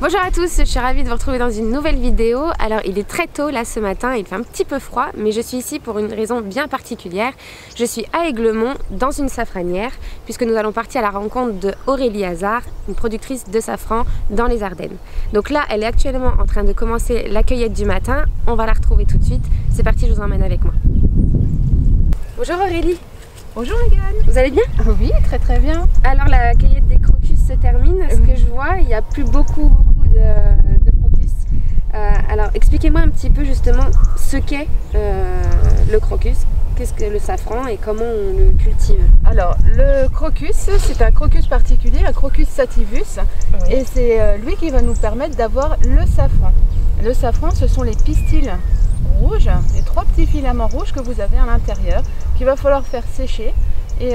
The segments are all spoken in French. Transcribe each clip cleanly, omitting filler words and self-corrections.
Bonjour à tous, je suis ravie de vous retrouver dans une nouvelle vidéo. Alors il est très tôt là ce matin, il fait un petit peu froid, mais je suis ici pour une raison bien particulière. Je suis à Aiglemont, dans une safranière, puisque nous allons partir à la rencontre de Aurélie Hazard, une productrice de safran dans les Ardennes. Donc là, elle est actuellement en train de commencer la cueillette du matin. On va la retrouver tout de suite. C'est parti, je vous emmène avec moi. Bonjour Aurélie. Bonjour Mégane. Vous allez bien? Oui, très très bien. Alors la cueillette des crocus se termine. Ce que je vois, il n'y a plus beaucoup de crocus. Alors expliquez-moi un petit peu justement ce qu'est le crocus, qu'est-ce que le safran et comment on le cultive. Alors le crocus, c'est un crocus particulier, un crocus sativus, oui. Et c'est lui qui va nous permettre d'avoir le safran. Le safran, ce sont les pistils rouges, les 3 petits filaments rouges que vous avez à l'intérieur, qu'il va falloir faire sécher. Et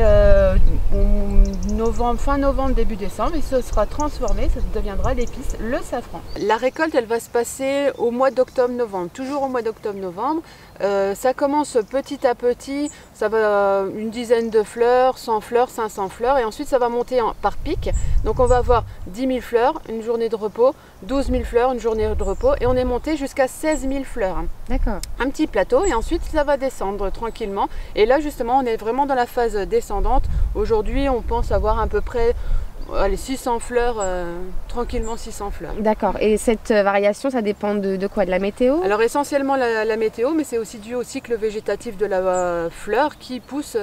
fin novembre, début décembre, il se sera transformé, ça deviendra l'épice, le safran. La récolte, elle va se passer au mois d'octobre-novembre, toujours au mois d'octobre-novembre. Ça commence petit à petit, ça va une dizaine de fleurs, 100 fleurs, 500 fleurs, et ensuite ça va monter par pic. Donc on va avoir 10 000 fleurs, une journée de repos, 12 000 fleurs, une journée de repos, et on est monté jusqu'à 16 000 fleurs. D'accord. Un petit plateau, et ensuite ça va descendre tranquillement. Et là justement, on est vraiment dans la phase descendante. Aujourd'hui, on pense avoir à peu près 600 fleurs, tranquillement 600 fleurs. D'accord. Et cette variation, ça dépend de quoi? De la météo? Alors essentiellement la météo, mais c'est aussi dû au cycle végétatif de la fleur qui pousse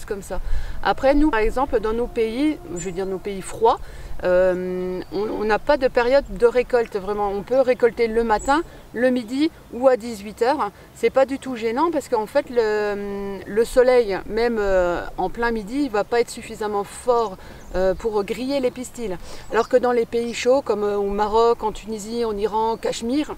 comme ça. Après, nous, par exemple, dans nos pays, je veux dire nos pays froids, on n'a pas de période de récolte vraiment. On peut récolter le matin, le midi ou à 18 h. C'est pas du tout gênant parce qu'en fait le soleil, même en plein midi, il va pas être suffisamment fort pour griller les pistils. Alors que dans les pays chauds comme au Maroc, en Tunisie, en Iran, Cachemire,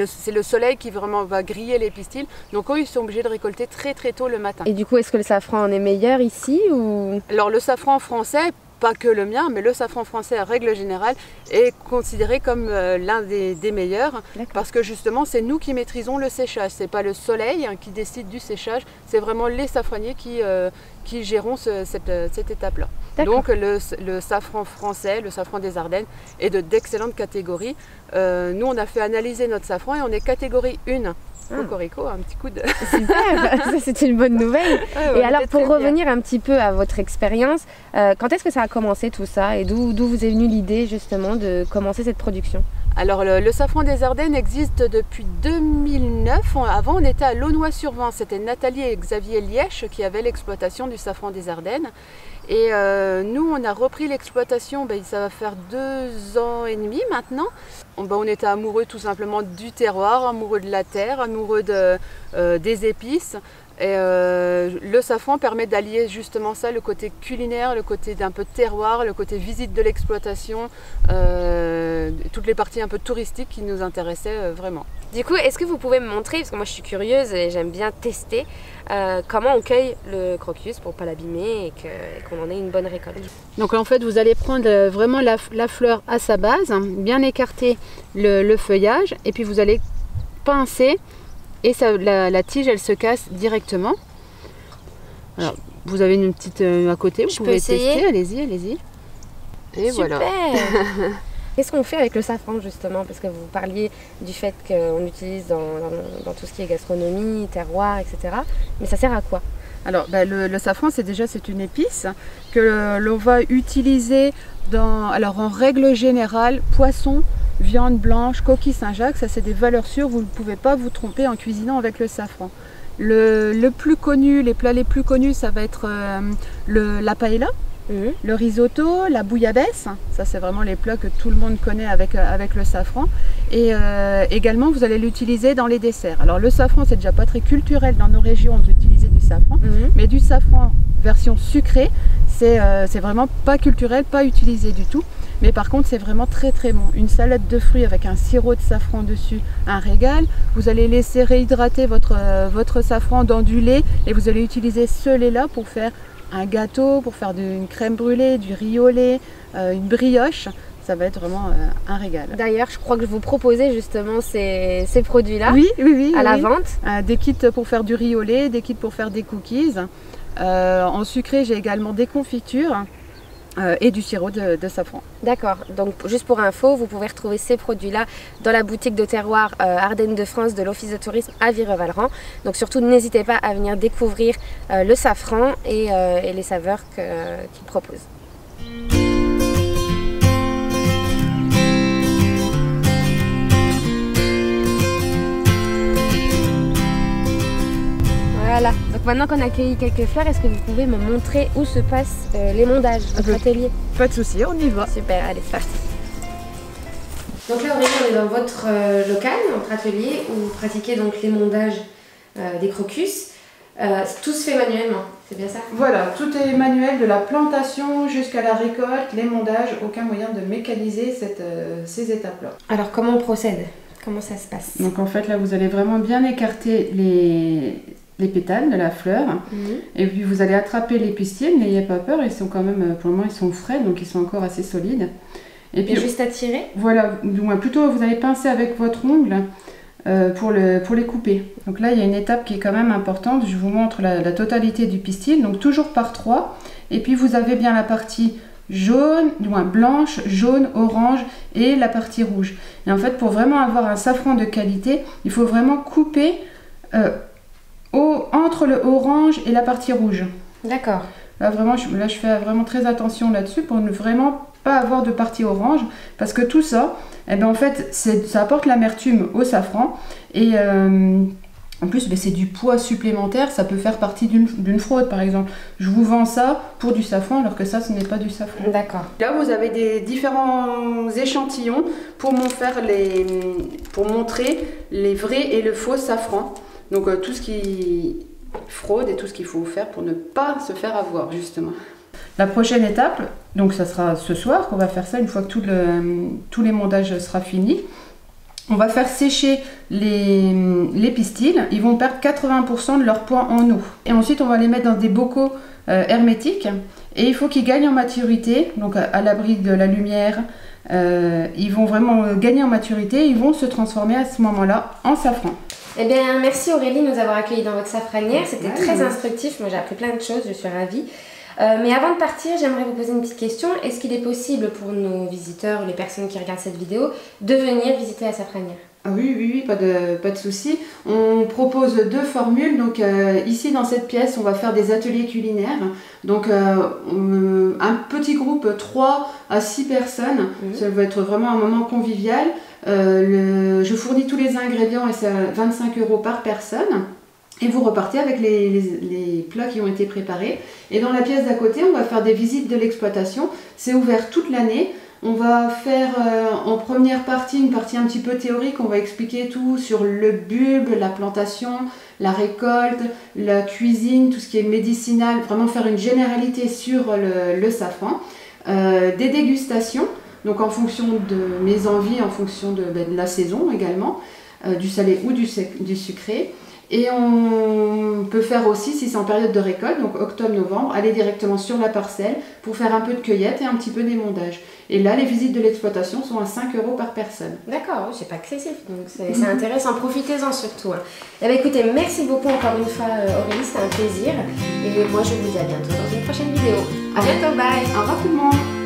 c'est le soleil qui vraiment va griller les pistils. Donc eux, ils sont obligés de récolter très très tôt le matin. Et du coup, est-ce que le safran en est meilleur ici ou... Alors le safran français, pas que le mien, mais le safran français à règle générale est considéré comme l'un des meilleurs parce que justement c'est nous qui maîtrisons le séchage. C'est pas le soleil qui décide du séchage, c'est vraiment les safraniers qui gérons cette étape-là. Donc le safran français, le safran des Ardennes est d'excellente catégorie. Nous on a fait analyser notre safran et on est catégorie 1. Cocorico, un petit coup de... Super, ça c'est une bonne nouvelle. Et alors pour revenir un petit peu à votre expérience, quand est-ce que ça a commencé tout ça et d'où vous est venue l'idée justement de commencer cette production? Alors le safran des Ardennes existe depuis 2009. Avant on était à Launois-sur-Vence, c'était Nathalie et Xavier Lièche qui avaient l'exploitation du safran des Ardennes. Et nous, on a repris l'exploitation, ça va faire 2 ans et demi maintenant. On était amoureux tout simplement du terroir, amoureux de la terre, amoureux des épices. Et le safran permet d'allier justement ça, le côté culinaire, le côté d'un peu terroir, le côté visite de l'exploitation, toutes les parties un peu touristiques qui nous intéressaient vraiment. Du coup, est-ce que vous pouvez me montrer, parce que moi je suis curieuse et j'aime bien tester, comment on cueille le crocus pour ne pas l'abîmer et qu'on en ait une bonne récolte? Donc en fait, vous allez prendre vraiment la fleur à sa base, bien écarter le feuillage, et puis vous allez pincer. Et ça, la tige, elle se casse directement. Alors, vous avez une petite à côté, vous pouvez tester. Allez-y, allez-y. Et super. Voilà. Qu'est-ce qu'on fait avec le safran justement? Parce que vous parliez du fait qu'on l'utilise dans tout ce qui est gastronomie, terroir, etc. Mais ça sert à quoi? Alors, le safran, c'est une épice que l'on va utiliser en règle générale, poisson, viande blanche, coquille Saint-Jacques, ça c'est des valeurs sûres, vous ne pouvez pas vous tromper en cuisinant avec le safran. Le plus connu, les plats les plus connus, ça va être la paella, le risotto, la bouillabaisse, ça c'est vraiment les plats que tout le monde connaît avec le safran. Et également vous allez l'utiliser dans les desserts. Alors le safran, c'est déjà pas très culturel dans nos régions d'utiliser du safran, mais du safran version sucrée, c'est vraiment pas culturel, pas utilisé du tout. Mais par contre, c'est vraiment très très bon. Une salade de fruits avec un sirop de safran dessus, un régal. Vous allez laisser réhydrater votre safran dans du lait et vous allez utiliser ce lait-là pour faire un gâteau, pour faire une crème brûlée, du riz au lait, une brioche. Ça va être vraiment un régal. D'ailleurs, je crois que vous proposez justement ces produits-là à la vente. Des kits pour faire du riz au lait, des kits pour faire des cookies. En sucré, j'ai également des confitures. et du sirop de safran. D'accord, donc juste pour info, vous pouvez retrouver ces produits-là dans la boutique de terroir Ardennes de France de l'Office de tourisme à Virevalran. Donc surtout, n'hésitez pas à venir découvrir le safran et les saveurs qu'il propose. Voilà, donc maintenant qu'on a accueilli quelques fleurs, est-ce que vous pouvez me montrer où se passe l'émondage, votre atelier? Pas de souci, on y va. Super, allez, c'est parti. Donc là, Aurélie, on est dans votre local, votre atelier, où vous pratiquez donc l'émondage des crocus. Tout se fait manuellement, c'est bien ça? Voilà, tout est manuel, de la plantation jusqu'à la récolte, l'émondage, aucun moyen de mécaniser ces étapes-là. Alors comment on procède? Comment ça se passe? Donc en fait là vous allez vraiment bien écarter les pétales de la fleur et puis vous allez attraper les pistils, n'ayez pas peur, ils sont quand même, pour le moment ils sont frais donc ils sont encore assez solides. Et puis juste à tirer? Voilà, du moins plutôt vous allez pincer avec votre ongle pour les couper. Donc là il y a une étape qui est quand même importante, je vous montre la totalité du pistil, donc toujours par 3 et puis vous avez bien la partie jaune, du moins blanche, jaune, orange et la partie rouge. Et en fait pour vraiment avoir un safran de qualité, il faut vraiment couper entre le orange et la partie rouge. D'accord. Là vraiment, je fais vraiment très attention là-dessus pour ne vraiment pas avoir de partie orange parce que tout ça, eh ben, en fait, ça apporte l'amertume au safran et en plus c'est du poids supplémentaire, ça peut faire partie d'une fraude par exemple. Je vous vends ça pour du safran alors que ça ce n'est pas du safran. D'accord. Là vous avez des différents échantillons pour montrer les vrais et le faux safran. Donc tout ce qui fraude et tout ce qu'il faut faire pour ne pas se faire avoir justement. La prochaine étape, donc ça sera ce soir qu'on va faire ça une fois que tout l'émondage sera fini. On va faire sécher les pistils, ils vont perdre 80% de leur poids en eau. Et ensuite on va les mettre dans des bocaux hermétiques et il faut qu'ils gagnent en maturité, donc à l'abri de la lumière. Ils vont vraiment gagner en maturité, ils vont se transformer à ce moment-là en safran. Eh bien, merci Aurélie de nous avoir accueillis dans votre safranière. C'était très instructif. Moi, j'ai appris plein de choses. Je suis ravie. Mais avant de partir, j'aimerais vous poser une petite question. Est-ce qu'il est possible pour nos visiteurs ou les personnes qui regardent cette vidéo de venir visiter la safranière? Ah oui, pas de souci. On propose 2 formules. Donc ici dans cette pièce, on va faire des ateliers culinaires. Donc un petit groupe 3 à 6 personnes. Ça va être vraiment un moment convivial. Je fournis tous les ingrédients et c'est à 25 € par personne. Et vous repartez avec les plats qui ont été préparés. Et dans la pièce d'à côté, on va faire des visites de l'exploitation. C'est ouvert toute l'année. On va faire en première partie, une partie un petit peu théorique. On va expliquer tout sur le bulbe, la plantation, la récolte, la cuisine, tout ce qui est médicinal. Vraiment faire une généralité sur le safran. Des dégustations, donc en fonction de mes envies, en fonction de la saison également, du salé ou du sucré. Et on peut faire aussi, si c'est en période de récolte, donc octobre-novembre, aller directement sur la parcelle pour faire un peu de cueillette et un petit peu d'émondage. Et là, les visites de l'exploitation sont à 5 € par personne. D'accord, c'est pas excessif, donc c'est intéressant, profitez-en surtout. Eh bien, écoutez, merci beaucoup encore une fois Aurélie, c'était un plaisir. Et moi je vous dis à bientôt dans une prochaine vidéo. À bientôt, bye. Au revoir tout le monde.